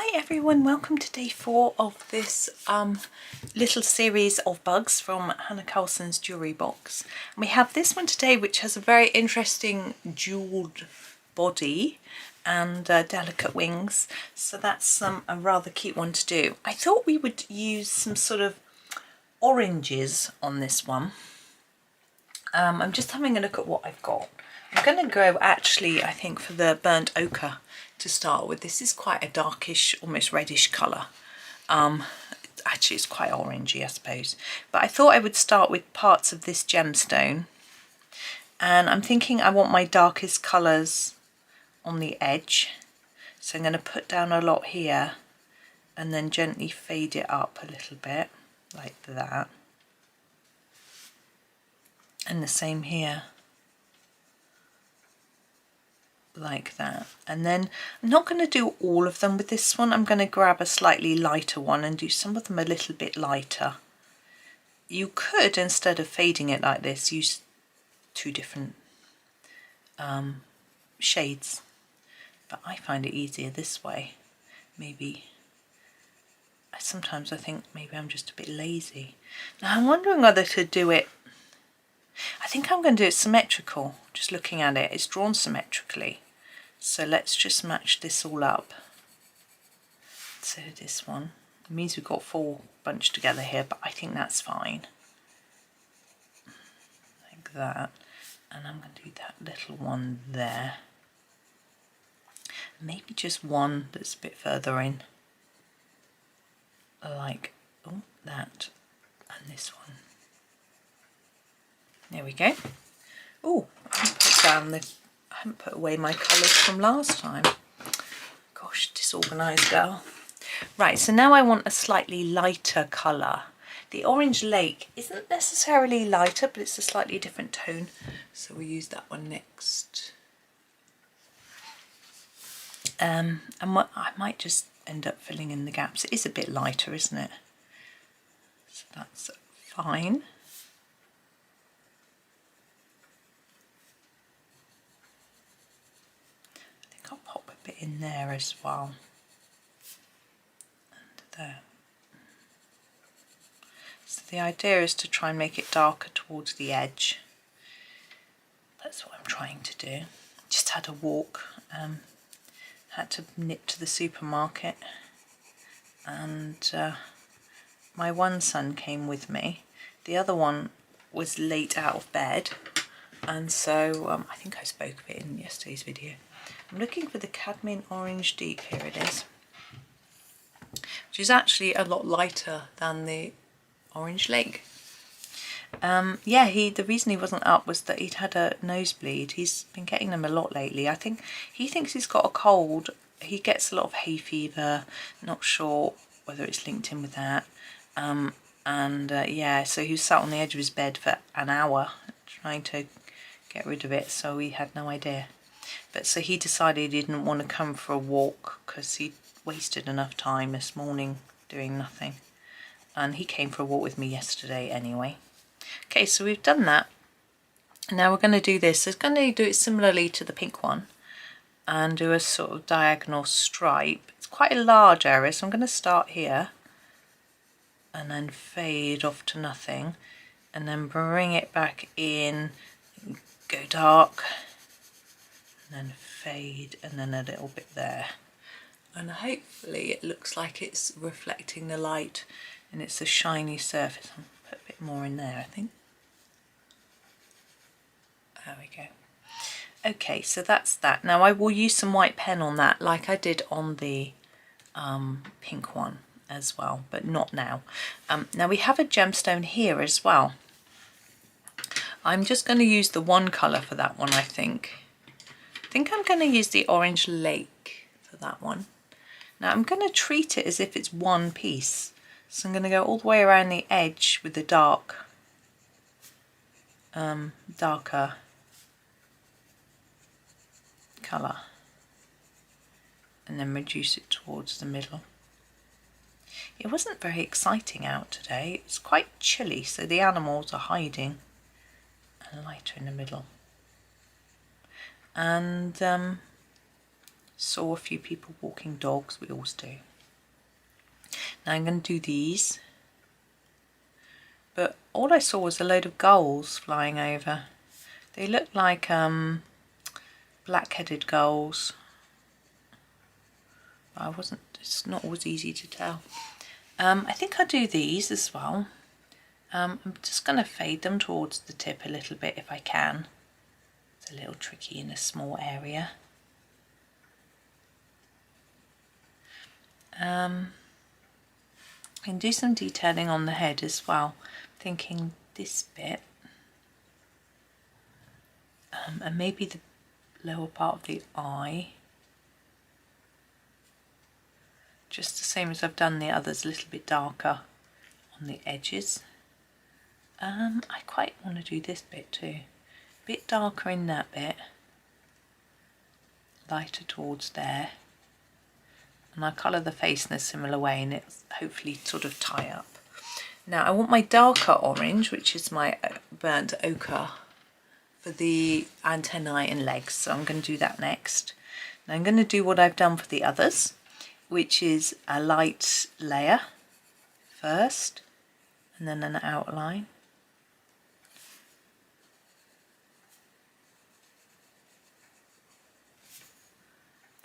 Hi everyone, welcome to day 4 of this little series of bugs from Hanna Karlzon's jewellery box. And we have this one today which has a very interesting jewelled body and delicate wings, so that's a rather cute one to do. I thought we would use some sort of oranges on this one. I'm just having a look at what I've got. I'm going to go actually, I think, for the burnt ochre to start with. This is quite a darkish, almost reddish colour. Actually it's quite orangey, I suppose. But I thought I would start with parts of this gemstone. And I'm thinking I want my darkest colours on the edge. So I'm going to put down a lot here and then gently fade it up a little bit, like that. And the same here. Like that. And then I'm not going to do all of them with this one. I'm going to grab a slightly lighter one and do some of them a little bit lighter. You could, instead of fading it like this, use 2 different shades, but I find it easier this way. Maybe sometimes I think maybe I'm just a bit lazy. Now I'm wondering whether to do it, I think I'm going to do it symmetrical. Just looking at it, it's drawn symmetrically. So let's just match this all up. So this one, it means we've got 4 bunched together here, but I think that's fine. Like that. And I'm going to do that little one there. Maybe just one that's a bit further in. Like that. And this one. There we go. Oh, I put down the, I haven't put away my colours from last time. Gosh, disorganised girl. Right, so now I want a slightly lighter colour. The Orange Lake isn't necessarily lighter, but it's a slightly different tone. So we'll use that one next. And I might just end up filling in the gaps. It is a bit lighter, isn't it? So that's fine. I'll pop a bit in there as well, and there. So the idea is to try and make it darker towards the edge. That's what I'm trying to do. Just had a walk, had to nip to the supermarket, and my one son came with me. The other one was late out of bed, and so I think I spoke of it in yesterday's video. I'm looking for the Cadmium Orange Deep, here it is, which is actually a lot lighter than the Orange Lake. Yeah, the reason he wasn't up was that he'd had a nosebleed. He's been getting them a lot lately. I think he thinks he's got a cold. He gets a lot of hay fever, not sure whether it's linked in with that. Yeah, so he was sat on the edge of his bed for an hour trying to get rid of it, so we had no idea. But so he decided he didn't want to come for a walk because he'd wasted enough time this morning doing nothing. And he came for a walk with me yesterday anyway. Okay, so we've done that. Now we're going to do this. So I'm going to do it similarly to the pink one and do a sort of diagonal stripe. It's quite a large area, so I'm going to start here and then fade off to nothing and then bring it back in, go dark, and then fade, and then a little bit there. And hopefully it looks like it's reflecting the light and it's a shiny surface. I'll put a bit more in there, I think. There we go. Okay, so that's that. Now I will use some white pen on that like I did on the pink one as well, but not now. Now we have a gemstone here as well. I'm just going to use the one colour for that one, I think. I think I'm going to use the Orange Lake for that one. Now I'm going to treat it as if it's one piece. So I'm going to go all the way around the edge with the darker colour. And then reduce it towards the middle. It wasn't very exciting out today. It's quite chilly, so the animals are hiding. And lighter in the middle. And Saw a few people walking dogs, we always do. Now I'm going to do these, but all I saw was a load of gulls flying over. They look like black-headed gulls. It's not always easy to tell. I think I'll do these as well. I'm just going to fade them towards the tip a little bit if I can. It's a little tricky in a small area. I can do some detailing on the head as well. Thinking this bit, and maybe the lower part of the eye. Just the same as I've done the others, a little bit darker on the edges. I quite want to do this bit too. A bit darker in that bit, lighter towards there. And I'll colour the face in a similar way and it's hopefully sort of tie up. Now I want my darker orange, which is my burnt ochre, for the antennae and legs. So I'm going to do that next. Now I'm going to do what I've done for the others, which is a light layer first and then an outline.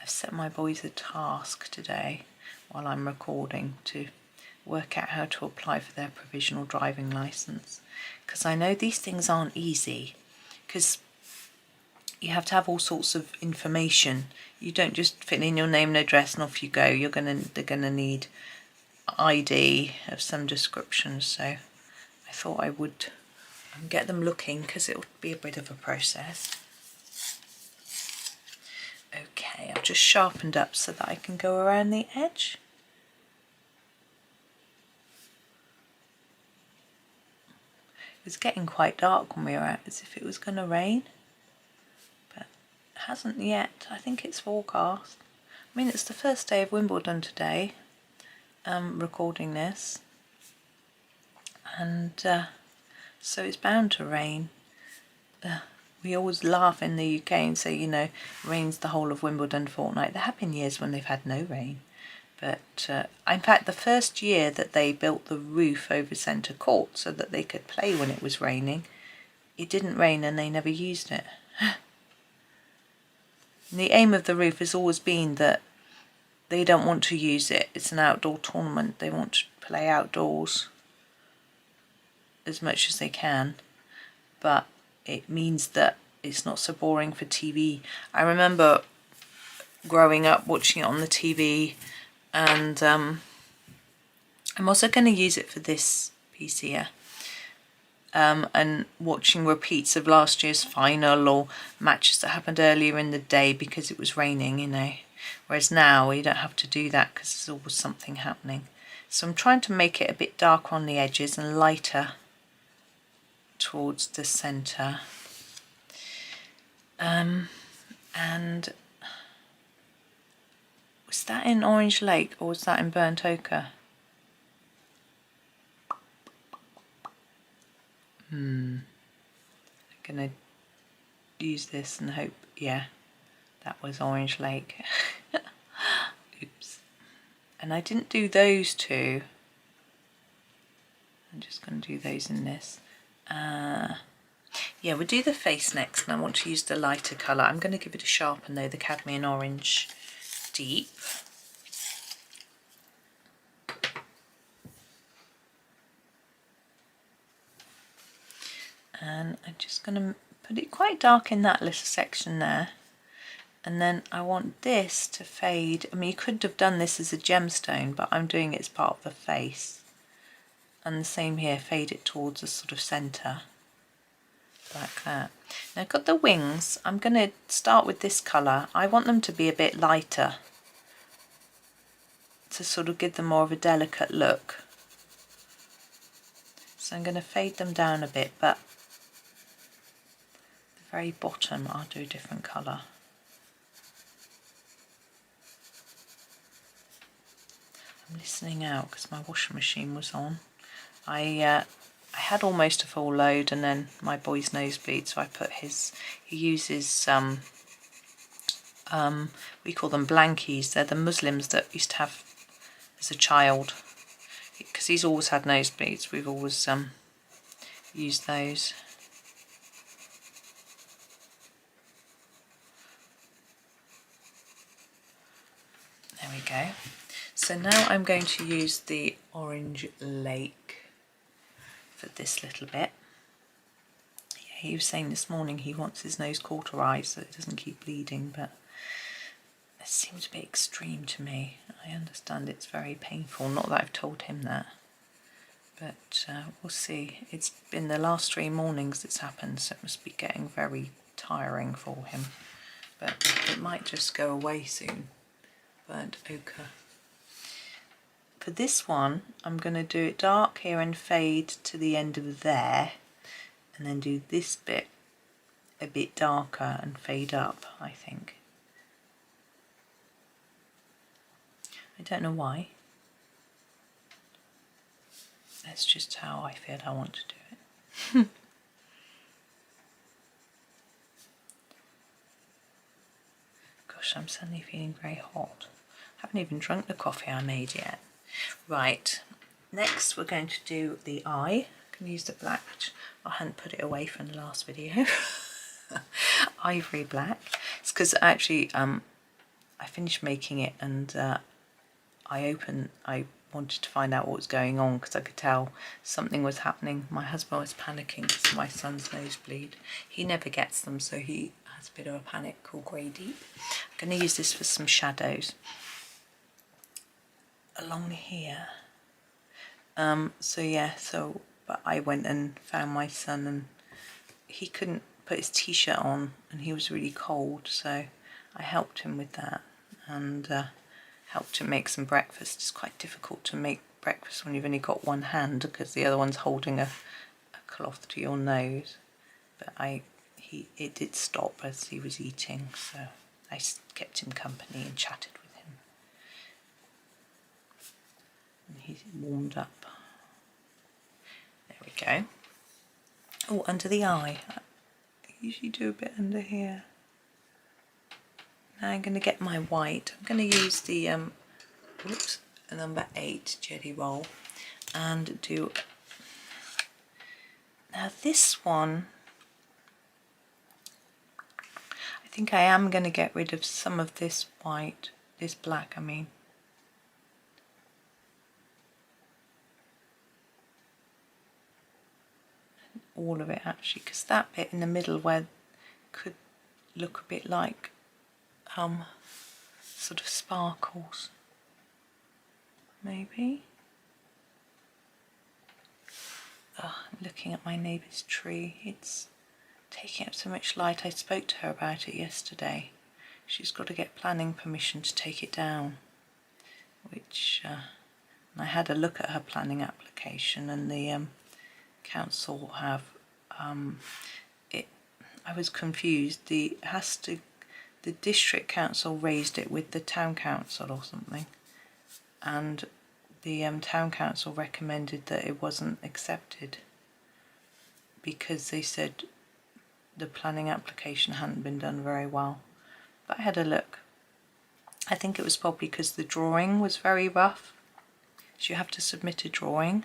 I've set my boys a task today while I'm recording to work out how to apply for their provisional driving licence, because I know these things aren't easy, because you have to have all sorts of information. You don't just fill in your name and address and off you go. They're gonna need ID of some description, so I thought I would get them looking because it would be a bit of a process. Okay, I've just sharpened up so that I can go around the edge. It was getting quite dark when we were out, as if it was going to rain, but it hasn't yet. I think it's forecast. I mean, it's the first day of Wimbledon today, recording this, and so it's bound to rain. We always laugh in the UK and say, you know, rain's the whole of Wimbledon fortnight. There have been years when they've had no rain. But in fact, the first year that they built the roof over centre court so that they could play when it was raining, it didn't rain and they never used it. And the aim of the roof has always been that they don't want to use it. It's an outdoor tournament. They want to play outdoors as much as they can. But it means that it's not so boring for TV. I remember growing up watching it on the TV, and I'm also going to use it for this piece here, and watching repeats of last year's final or matches that happened earlier in the day because it was raining, you know. Whereas now you don't have to do that because there's always something happening. So I'm trying to make it a bit darker on the edges and lighter towards the centre, and was that in Orange Lake or was that in Burnt Ochre? I'm gonna use this and hope, yeah, that was Orange Lake. Oops. And I didn't do those two. I'm just going to do those in this. Yeah, we'll do the face next, and I want to use the lighter colour. I'm going to give it a sharpen though, the cadmium orange deep. And I'm just going to put it quite dark in that little section there. And then I want this to fade. I mean, you could have done this as a gemstone, but I'm doing it as part of the face. And the same here, fade it towards the sort of centre, like that. Now I've got the wings. I'm going to start with this colour. I want them to be a bit lighter to sort of give them more of a delicate look. So I'm going to fade them down a bit, but the very bottom I'll do a different colour. I'm listening out because my washing machine was on. I had almost a full load, and then my boy's nosebleed, so I put he uses we call them blankies. They're the Muslims that used to have as a child, because he's always had nosebleeds. We've always used those. There we go. So now I'm going to use the Orange Lake for this little bit. Yeah, he was saying this morning he wants his nose cauterized so it doesn't keep bleeding, but it seems a bit extreme to me. I understand it's very painful, not that I've told him that, but we'll see. It's been the last 3 mornings it's happened, so it must be getting very tiring for him, but it might just go away soon. Burnt ochre. For this one, I'm going to do it dark here and fade to the end of there, and then do this bit a bit darker and fade up, I think. I don't know why. That's just how I feel I want to do it. Gosh, I'm suddenly feeling very hot. I haven't even drunk the coffee I made yet. Right, next we're going to do the eye. I can use the black, which I hadn't put it away from the last video. Ivory black. It's because actually I finished making it, and I wanted to find out what was going on because I could tell something was happening. My husband was panicking because of my son's nosebleed. He never gets them, so he has a bit of a panic called grey deep. I'm going to use this for some shadows along here. But I went and found my son, and he couldn't put his t-shirt on and he was really cold, so I helped him with that, and helped him make some breakfast. It's quite difficult to make breakfast when you've only got one hand because the other one's holding a cloth to your nose, but it did stop as he was eating, so I kept him company and chatted with him. And he's warmed up. There we go. Oh, under the eye. I usually do a bit under here. Now I'm going to get my white. I'm going to use the number 8 Gellyroll and do. Now this one, I think I am going to get rid of some of this white, this black I mean. All of it actually, because that bit in the middle where could look a bit like sort of sparkles, maybe. Oh, I'm looking at my neighbour's tree. It's taking up so much light. I spoke to her about it yesterday. She's got to get planning permission to take it down, which and I had a look at her planning application, and the council have I was confused. The district council raised it with the town council or something, and the town council recommended that it wasn't accepted because they said the planning application hadn't been done very well. But I had a look. I think it was probably because the drawing was very rough, so you have to submit a drawing,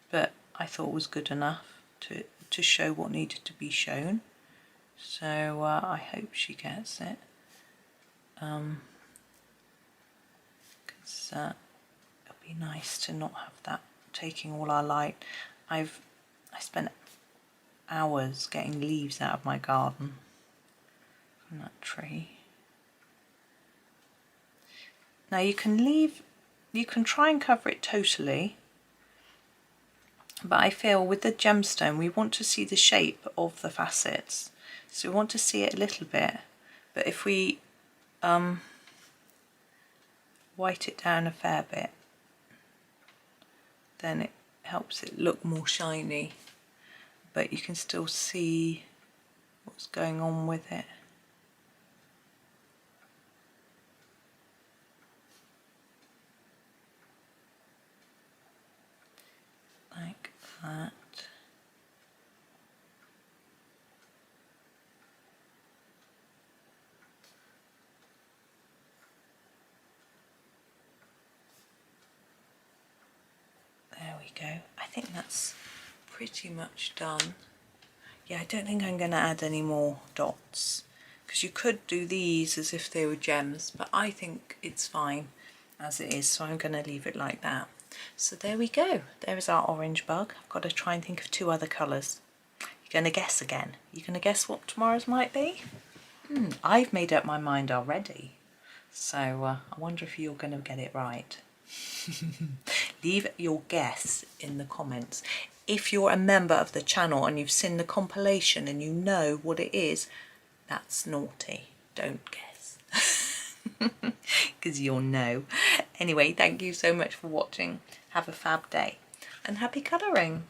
but I thought it was good enough to show what needed to be shown. So I hope she gets it, because it'll be nice to not have that taking all our light. I spent hours getting leaves out of my garden from that tree. Now you can try and cover it totally, but I feel with the gemstone we want to see the shape of the facets, so we want to see it a little bit, but if we white it down a fair bit, then it helps it look more shiny, but you can still see what's going on with it. Like that. we go. I think that's pretty much done. Yeah, I don't think I'm going to add any more dots, because you could do these as if they were gems, but I think it's fine as it is, so I'm going to leave it like that. So there we go. There is our orange bug. I've got to try and think of 2 other colours. You're going to guess again. You're going to guess what tomorrow's might be? I've made up my mind already. So I wonder if you're going to get it right. Leave your guess in the comments. If you're a member of the channel and you've seen the compilation and you know what it is, that's naughty. Don't guess. Because you'll know. Anyway, thank you so much for watching. Have a fab day and happy colouring.